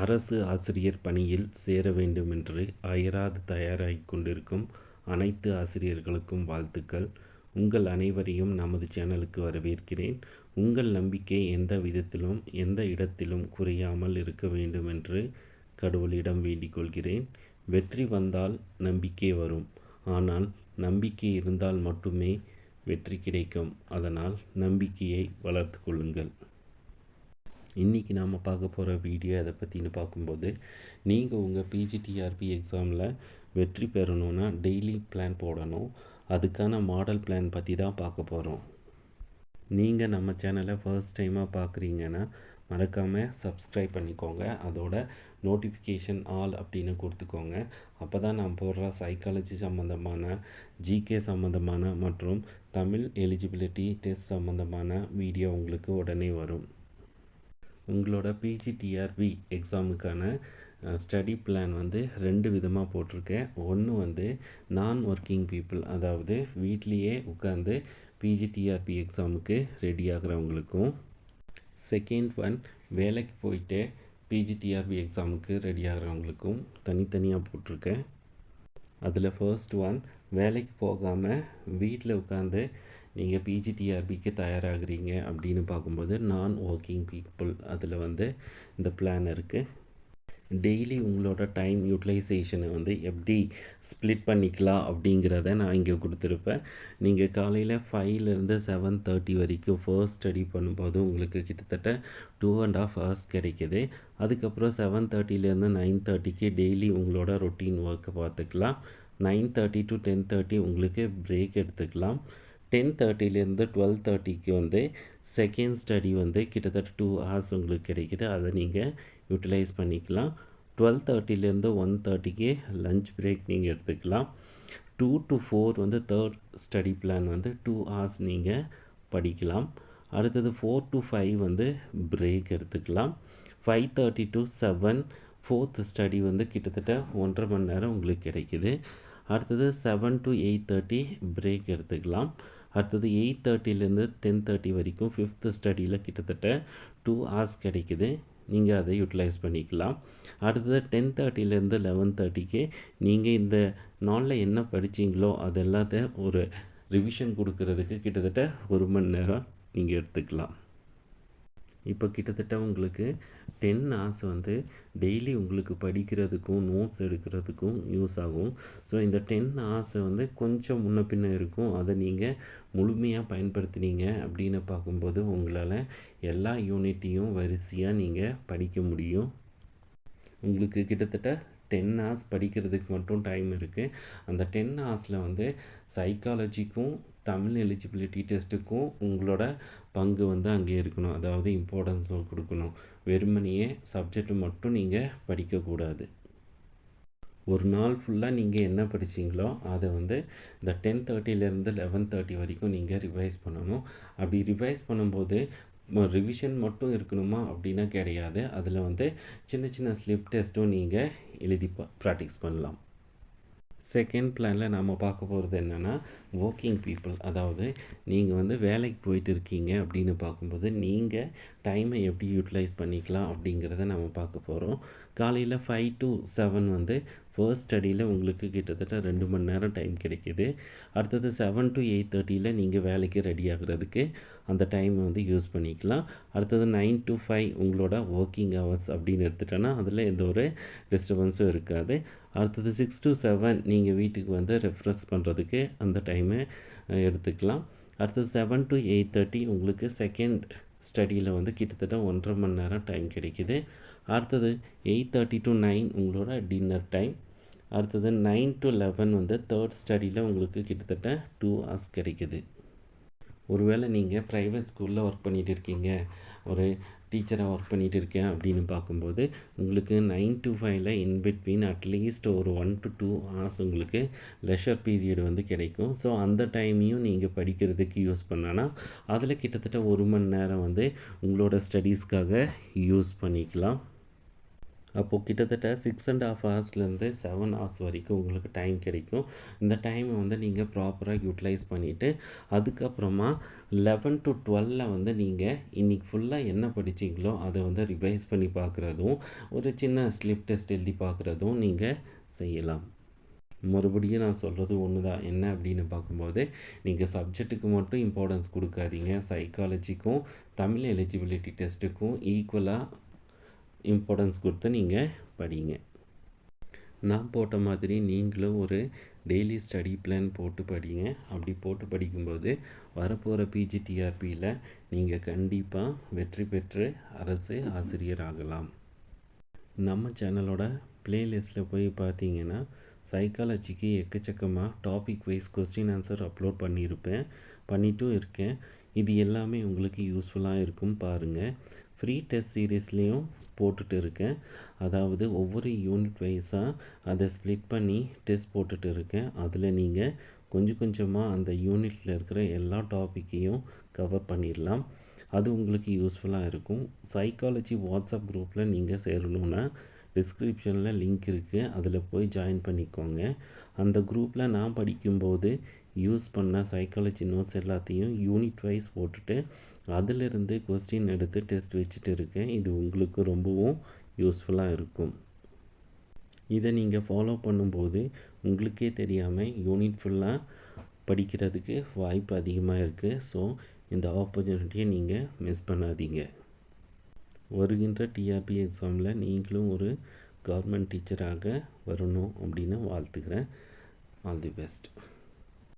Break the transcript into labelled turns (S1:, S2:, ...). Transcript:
S1: அரசு ஆசிரியர் பணியில் சேர வேண்டுமென்று அயராது தயாராகிக் கொண்டிருக்கும் அனைத்து ஆசிரியர்களுக்கும் வாழ்த்துக்கள். உங்கள் அனைவரையும் நமது சேனலுக்கு வரவேற்கிறேன். உங்கள் நம்பிக்கை எந்த விதத்திலும் எந்த இடத்திலும் குறையாமல் இருக்க வேண்டுமென்று கடவுளிடம் வேண்டிக் கொள்கிறேன். வெற்றி வந்தால் நம்பிக்கை வரும். ஆனால் நம்பிக்கை இருந்தால் மட்டுமே வெற்றி கிடைக்கும். அதனால் நம்பிக்கையை வளர்த்து கொள்ளுங்கள். இன்றைக்கி நாம் பார்க்க போகிற வீடியோ எதை பற்றின்னு பார்க்கும்போது, நீங்கள் உங்கள் பிஜிடிஆர்பி எக்ஸாமில் வெற்றி பெறணுன்னா டெய்லி பிளான் போடணும். அதுக்கான மாடல் பிளான் பற்றி தான் பார்க்க போகிறோம். நீங்கள் நம்ம சேனலை ஃபர்ஸ்ட் டைமாக பார்க்குறீங்கன்னா மறக்காமல் சப்ஸ்கிரைப் பண்ணிக்கோங்க. அதோட நோட்டிஃபிகேஷன் ஆல் அப்படின்னு கொடுத்துக்கோங்க. அப்போ தான் நான் போடுற சைக்காலஜி சம்மந்தமான, ஜிகே சம்மந்தமான மற்றும் தமிழ் எலிஜிபிலிட்டி டெஸ்ட் சம்மந்தமான வீடியோ உங்களுக்கு உடனே வரும். உங்களோட பிஜிடிஆர்பி எக்ஸாமுக்கான ஸ்டடி பிளான் வந்து 2 விதமாக போட்டிருக்கேன். ஒன்று நான் ஒர்க்கிங் பீப்புள், அதாவது வீட்லேயே உட்காந்து பிஜிடிஆர்பி எக்ஸாமுக்கு ரெடி ஆகிறவங்களுக்கும். செகண்ட் ஒன் வேலைக்கு போயிட்டு பிஜிடிஆர்பி எக்ஸாமுக்கு ரெடி ஆகிறவங்களுக்கும் தனித்தனியாக போட்டிருக்கேன். அதில் ஃபர்ஸ்ட் ஒன், வேலைக்கு போகாமல் வீட்டில் உட்காந்து நீங்கள் பிஜிடிஆர்பிக்கு தயாராகிறீங்க அப்படின்னு பார்க்கும்போது நான் ஒர்க்கிங் பீப்புள், அதில் இந்த பிளான் இருக்குது. டெய்லி உங்களோட டைம் யூட்டிலைசேஷனை எப்படி ஸ்ப்ளிட் பண்ணிக்கலாம் அப்படிங்கிறத நான் இங்கே கொடுத்துருப்பேன். நீங்கள் காலையில் 5லேருந்து 7:30 வரைக்கும் ஃபர்ஸ்ட் ஸ்டடி பண்ணும்போது உங்களுக்கு கிட்டத்தட்ட 2.5 hours கிடைக்கிது. அதுக்கப்புறம் 7:30லேருந்து 9:30க்கு டெய்லி உங்களோட ரொட்டீன் ஒர்க்கை பார்த்துக்கலாம். 9:30 to 10:30 உங்களுக்கு பிரேக் எடுத்துக்கலாம். 10:30லேருந்து 12:30க்கு செகண்ட் ஸ்டடி கிட்டத்தட்ட 2 hours உங்களுக்கு கிடைக்கிது. அதை நீங்கள் யூட்டிலைஸ் பண்ணிக்கலாம். 12:30லேருந்து 1:30க்கு லஞ்ச் பிரேக் நீங்கள் எடுத்துக்கலாம். 2 to 4 third study plan 2 hours நீங்கள் படிக்கலாம். அடுத்தது 4 to 5 பிரேக் எடுத்துக்கலாம். 5:30 to 7 ஃபோர்த் ஸ்டடி கிட்டத்தட்ட 1.5 மணி நேரம் உங்களுக்கு கிடைக்கிது. அடுத்தது 7 to 8:30 பிரேக் எடுத்துக்கலாம். அடுத்தது 8:30லேருந்து 10:30 வரைக்கும் ஃபிஃப்த் ஸ்டடியில் கிட்டத்தட்ட 2 hours கிடைக்கிது. நீங்கள் அதை யூட்டிலைஸ் பண்ணிக்கலாம். அடுத்தது 10:30லேருந்து 11:30க்கு நீங்கள் இந்த நாளில் என்ன படித்தீங்களோ அது எல்லாத்தையும் ஒரு ரிவிஷன் கொடுக்கறதுக்கு கிட்டத்தட்ட 1 மணி நேரம் நீங்கள் எடுத்துக்கலாம். இப்போ கிட்டத்தட்ட உங்களுக்கு 10 hours டெய்லி உங்களுக்கு படிக்கிறதுக்கும் நோட்ஸ் எடுக்கிறதுக்கும் யூஸ் ஆகும். ஸோ இந்த 10 hours கொஞ்சம் முன்ன பின்ன இருக்கும். அதை நீங்கள் முழுமையாக பயன்படுத்தினீங்க அப்படின்னு பார்க்கும்போது உங்களால் எல்லா யூனிட்டையும் வரிசையாக நீங்கள் படிக்க முடியும். உங்களுக்கு கிட்டத்தட்ட 10 hours படிக்கிறதுக்கு மட்டும் டைம் இருக்குது. அந்த 10 hoursல சைக்காலஜிக்கும் தமிழ் எலிஜிபிலிட்டி டெஸ்ட்டுக்கும் உங்களோட பங்கு அங்கே இருக்கணும். அதாவது இம்பார்ட்டன்ஸ் கொடுக்கணும். வெறுமனையே சப்ஜெக்ட் மட்டும் நீங்கள் படிக்கக்கூடாது. ஒரு நாள் ஃபுல்லாக நீங்கள் என்ன படிச்சிங்களோ அதை இந்த 10:30லேருந்து 11:30 வரைக்கும் நீங்கள் ரிவைஸ் பண்ணணும். அப்படி ரிவைஸ் பண்ணும்போது ரிவிஷன் மட்டும் இருக்கணுமா அப்படின்னா கிடையாது. அதில் சின்ன சின்ன ஸ்லிப் டெஸ்ட்டும் நீங்கள் எழுதி ப்ராக்டிஸ் பண்ணலாம். செகண்ட் பிளானில் நாம் பார்க்க போகிறது என்னென்னா ஒர்க்கிங் பீப்புள், அதாவது நீங்கள் வேலைக்கு போயிட்டு இருக்கீங்க அப்படின்னு பார்க்கும்போது நீங்கள் டைமை எப்படி யூட்டிலைஸ் பண்ணிக்கலாம் அப்படிங்கிறத நம்ம பார்க்க போகிறோம். காலையில் 5 to 7 ஃபர்ஸ்ட் ஸ்டடியில் உங்களுக்கு கிட்டத்தட்ட 2 மணி நேரம் டைம் கிடைக்கிது. அடுத்தது 7 to 8:30 நீங்கள் வேலைக்கு ரெடி ஆகிறதுக்கு அந்த டைம் யூஸ் பண்ணிக்கலாம். அடுத்தது 9 to 5 உங்களோட ஒர்க்கிங் ஹவர்ஸ் அப்படின்னு எடுத்துட்டோன்னா அதில் எந்த ஒரு டிஸ்டர்பன்ஸும் இருக்காது. அடுத்தது 6 to 7 நீங்கள் வீட்டுக்கு ரெஃப்ரெஷ் பண்ணுறதுக்கு அந்த டைமை எடுத்துக்கலாம். அடுத்தது 7 to 8:30 உங்களுக்கு செகண்ட் ஸ்டடியில் கிட்டத்தட்ட 1.5 மணி நேரம் டைம் கிடைக்கிது. அடுத்தது 8:30 to 9 உங்களோட டின்னர் டைம். அடுத்தது 9 to 11 தேர்ட் ஸ்டடியில் உங்களுக்கு கிட்டத்தட்ட 2 hours கிடைக்கிது. ஒருவேளை நீங்கள் ப்ரைவேட் ஸ்கூலில் ஒர்க் பண்ணிகிட்டு இருக்கீங்க, ஒரு டீச்சராக ஒர்க் பண்ணிகிட்டு இருக்கேன் அப்படின்னு பார்க்கும்போது உங்களுக்கு 9 to 5 இன்பிட்வீன் அட்லீஸ்ட் ஒரு 1 to 2 hours உங்களுக்கு லெஷர் பீரியட் கிடைக்கும். ஸோ அந்த டைமையும் நீங்கள் படிக்கிறதுக்கு யூஸ் பண்ணனா அதில் கிட்டத்தட்ட 1 மணி நேரம் உங்களோட ஸ்டடீஸ்க்காக யூஸ் பண்ணிக்கலாம். அப்போது கிட்டத்தட்ட 6.5 ஹவர்ஸ்லேருந்து 7 ஹவர்ஸ் வரைக்கும் உங்களுக்கு டைம் கிடைக்கும். இந்த டைமை வந்து நீங்கள் ப்ராப்பராக யூட்டிலைஸ் பண்ணிவிட்டு அதுக்கப்புறமா 11 to 12 வந்து நீங்கள் இன்றைக்கி ஃபுல்லாக என்ன படிச்சிங்களோ அதை வந்து ரிவைஸ் பண்ணி பார்க்குறதும், ஒரு சின்ன ஸ்லிப் டெஸ்ட் எழுதி பார்க்குறதும் நீங்கள் செய்யலாம். மறுபடியும் நான் சொல்கிறது ஒன்று தான். என்ன அப்படின்னு பார்க்கும்போது, நீங்கள் சப்ஜெக்ட்டுக்கு மட்டும் இம்பார்ட்டன்ஸ் கொடுக்காதீங்க. சைக்காலஜிக்கும் தமிழ் எலிஜிபிலிட்டி டெஸ்ட்டுக்கும் ஈக்குவலாக இம்பார்ட்டன்ஸ் கொடுத்து நீங்கள் படிங்க. நான் போட்ட மாதிரி நீங்களும் ஒரு டெய்லி ஸ்டடி பிளான் போட்டு படிங்க. அப்படி போட்டு படிக்கும்போது வரப்போகிற பிஜிடிஆர்பியில் நீங்கள் கண்டிப்பாக வெற்றி பெற்று அரசு ஆசிரியர் ஆகலாம். நம்ம சேனலோட பிளேலிஸ்ட்டில் போய் பார்த்தீங்கன்னா சைக்காலஜிக்கு எக்கச்சக்கமாக topic wise question answer upload பண்ணிட்டும் இருக்கேன். இது எல்லாமே உங்களுக்கு யூஸ்ஃபுல்லாக இருக்கும் பாருங்கள். ஃப்ரீ டெஸ்ட் சீரீஸ்லேயும் போட்டுட்டு இருக்கேன். அதாவது ஒவ்வொரு யூனிட் வைஸாக அதை ஸ்ப்ளிட் பண்ணி டெஸ்ட் போட்டுட்டு இருக்கேன். அதில் நீங்கள் கொஞ்சம் கொஞ்சமாக அந்த யூனிட்டில் இருக்கிற எல்லா டாப்பிக்கையும் கவர் பண்ணிடலாம். அது உங்களுக்கு யூஸ்ஃபுல்லாக இருக்கும். சைக்காலஜி வாட்ஸ்அப் குரூப்பில் நீங்கள் சேரணுன்னா டிஸ்கிரிப்ஷனில் லிங்க் இருக்குது, அதில் போய் ஜாயின் பண்ணிக்கோங்க. அந்த குரூப்பில் நான் படிக்கும்போது யூஸ் பண்ண சைக்காலஜி நோட்ஸ் எல்லாத்தையும் யூனிட் வைஸ் போட்டுட்டு அதிலிருந்து கொஸ்டின் எடுத்து டெஸ்ட் வச்சுட்டு இருக்கேன். இது உங்களுக்கு ரொம்பவும் யூஸ்ஃபுல்லாக இருக்கும். இதை நீங்கள் ஃபாலோ பண்ணும்போது உங்களுக்கே தெரியாமல் யூனிட் ஃபுல்லாக படிக்கிறதுக்கு வாய்ப்பு அதிகமாக இருக்குது. ஸோ இந்த ஆப்பர்ச்சுனிட்டியை நீங்கள் மிஸ் பண்ணாதீங்க. வருகின்ற டிஆர்பி எக்ஸாமில் நீங்களும் ஒரு கவர்மெண்ட் டீச்சராக வரணும் அப்படின்னு வாழ்த்துக்கிறேன். All the best.